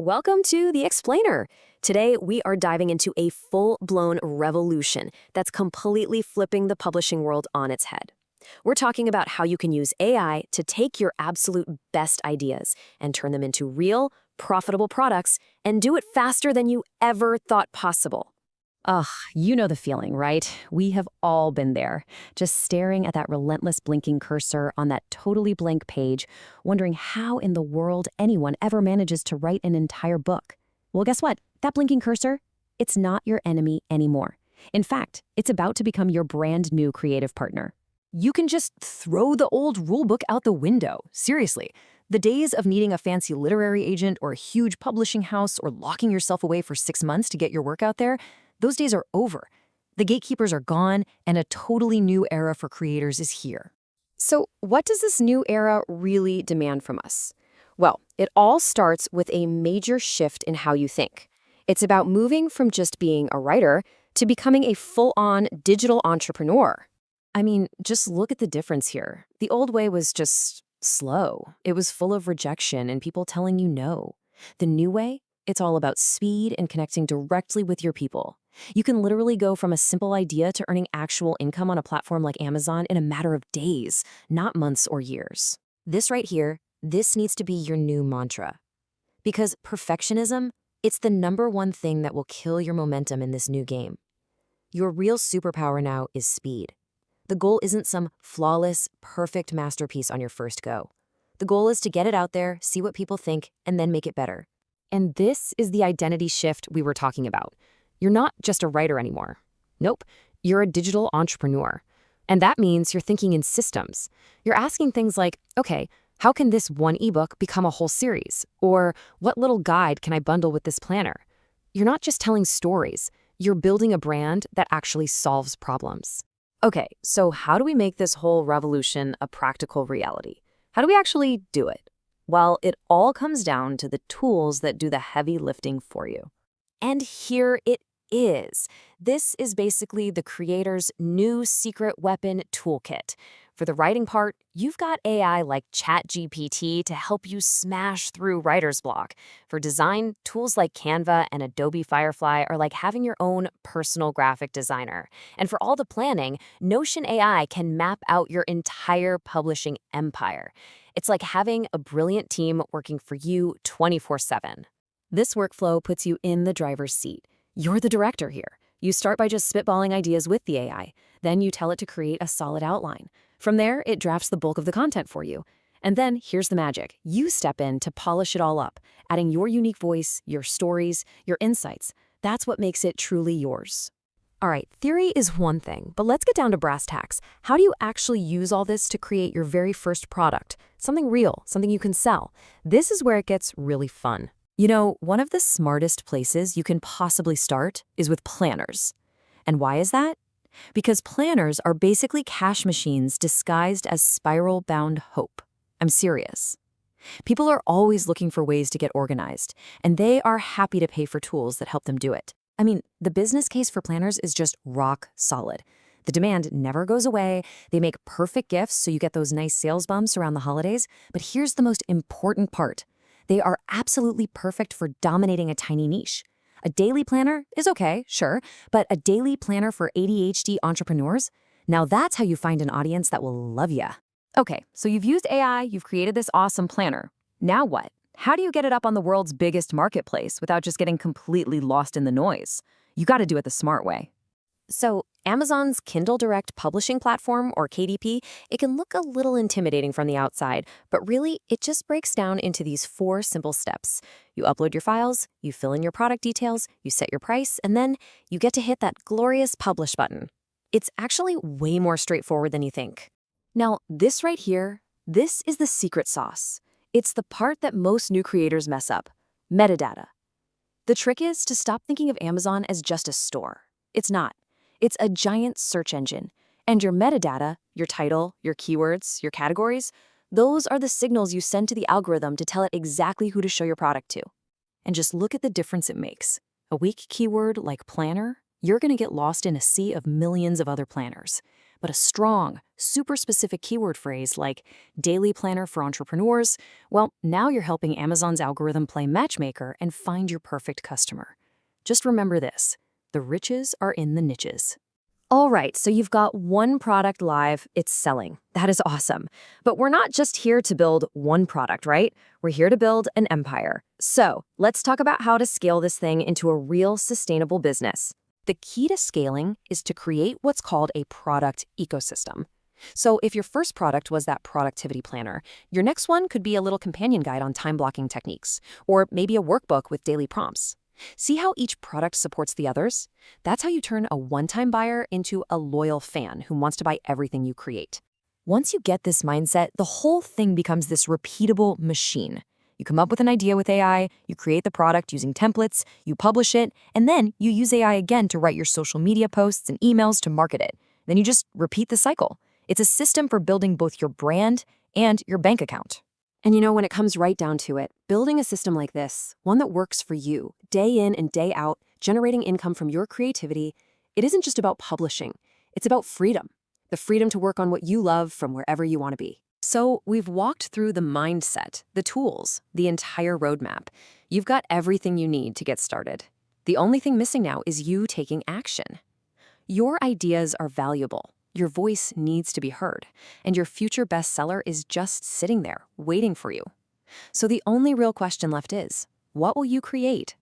Welcome to The Explainer. Today, we are diving into a full-blown revolution that's completely flipping the publishing world on its head. We're talking about how you can use AI to take your absolute best ideas and turn them into real, profitable products and do it faster than you ever thought possible. Ugh, you know the feeling, right? We have all been there, just staring at that relentless blinking cursor on that totally blank page, wondering how in the world anyone ever manages to write an entire book. Well, guess what? That blinking cursor, it's not your enemy anymore. In fact, it's about to become your brand new creative partner. You can just throw the old rulebook out the window. Seriously. The days of needing a fancy literary agent or a huge publishing house or locking yourself away for 6 months to get your work out there, those days are over. The gatekeepers are gone, and a totally new era for creators is here. So, what does this new era really demand from us? Well, it all starts with a major shift in how you think. It's about moving from just being a writer to becoming a full-on digital entrepreneur. I mean, just look at the difference here. The old way was just slow. It was full of rejection and people telling you no. The new way, it's all about speed and connecting directly with your people. You can literally go from a simple idea to earning actual income on a platform like Amazon in a matter of days, not months or years. This right here, this needs to be your new mantra. Because perfectionism, it's the #1 thing that will kill your momentum in this new game. Your real superpower now is speed. The goal isn't some flawless, perfect masterpiece on your first go. The goal is to get it out there, see what people think, and then make it better. And this is the identity shift we were talking about. You're not just a writer anymore. Nope, you're a digital entrepreneur. And that means you're thinking in systems. You're asking things like, okay, how can this one ebook become a whole series? Or what little guide can I bundle with this planner? You're not just telling stories. You're building a brand that actually solves problems. Okay, so how do we make this whole revolution a practical reality? How do we actually do it? Well, it all comes down to the tools that do the heavy lifting for you. And here it is. This is basically the creator's new secret weapon toolkit. For the writing part, you've got AI like ChatGPT to help you smash through writer's block. For design, tools like Canva and Adobe Firefly are like having your own personal graphic designer. And for all the planning, Notion AI can map out your entire publishing empire. It's like having a brilliant team working for you 24/7. This workflow puts you in the driver's seat. You're the director here. You start by just spitballing ideas with the AI. Then you tell it to create a solid outline. From there, it drafts the bulk of the content for you. And then here's the magic. You step in to polish it all up, adding your unique voice, your stories, your insights. That's what makes it truly yours. All right, theory is one thing, but let's get down to brass tacks. How do you actually use all this to create your very first product? Something real, something you can sell. This is where it gets really fun. You know, one of the smartest places you can possibly start is with planners. And why is that? Because planners are basically cash machines disguised as spiral-bound hope. I'm serious. People are always looking for ways to get organized, and they are happy to pay for tools that help them do it. I mean, the business case for planners is just rock solid. The demand never goes away. They make perfect gifts so you get those nice sales bumps around the holidays. But here's the most important part. They are absolutely perfect for dominating a tiny niche. A daily planner is okay, sure, but a daily planner for ADHD entrepreneurs? Now that's how you find an audience that will love ya. Okay, so you've used AI, you've created this awesome planner. Now what? How do you get it up on the world's biggest marketplace without just getting completely lost in the noise? You gotta do it the smart way. So, Amazon's Kindle Direct Publishing Platform, or KDP, it can look a little intimidating from the outside, but really, it just breaks down into these 4 simple steps. You upload your files, you fill in your product details, you set your price, and then you get to hit that glorious publish button. It's actually way more straightforward than you think. Now, this right here, this is the secret sauce. It's the part that most new creators mess up: metadata. The trick is to stop thinking of Amazon as just a store. It's not. It's a giant search engine. And your metadata, your title, your keywords, your categories, those are the signals you send to the algorithm to tell it exactly who to show your product to. And just look at the difference it makes. A weak keyword like planner, you're going to get lost in a sea of millions of other planners. But a strong, super specific keyword phrase like daily planner for entrepreneurs, well, now you're helping Amazon's algorithm play matchmaker and find your perfect customer. Just remember this: the riches are in the niches. All right, so you've got one product live, it's selling. That is awesome. But we're not just here to build one product, right? We're here to build an empire. So let's talk about how to scale this thing into a real sustainable business. The key to scaling is to create what's called a product ecosystem. So if your first product was that productivity planner, your next one could be a little companion guide on time blocking techniques, or maybe a workbook with daily prompts. See how each product supports the others? That's how you turn a one-time buyer into a loyal fan who wants to buy everything you create. Once you get this mindset, the whole thing becomes this repeatable machine. You come up with an idea with AI, you create the product using templates, you publish it, and then you use AI again to write your social media posts and emails to market it. Then you just repeat the cycle. It's a system for building both your brand and your bank account. And when it comes right down to it, building a system like this, one that works for you, day in and day out, generating income from your creativity, it isn't just about publishing. It's about freedom. The freedom to work on what you love from wherever you want to be. So we've walked through the mindset, the tools, the entire roadmap. You've got everything you need to get started. The only thing missing now is you taking action. Your ideas are valuable. Your voice needs to be heard, and your future bestseller is just sitting there, waiting for you. So the only real question left is, what will you create?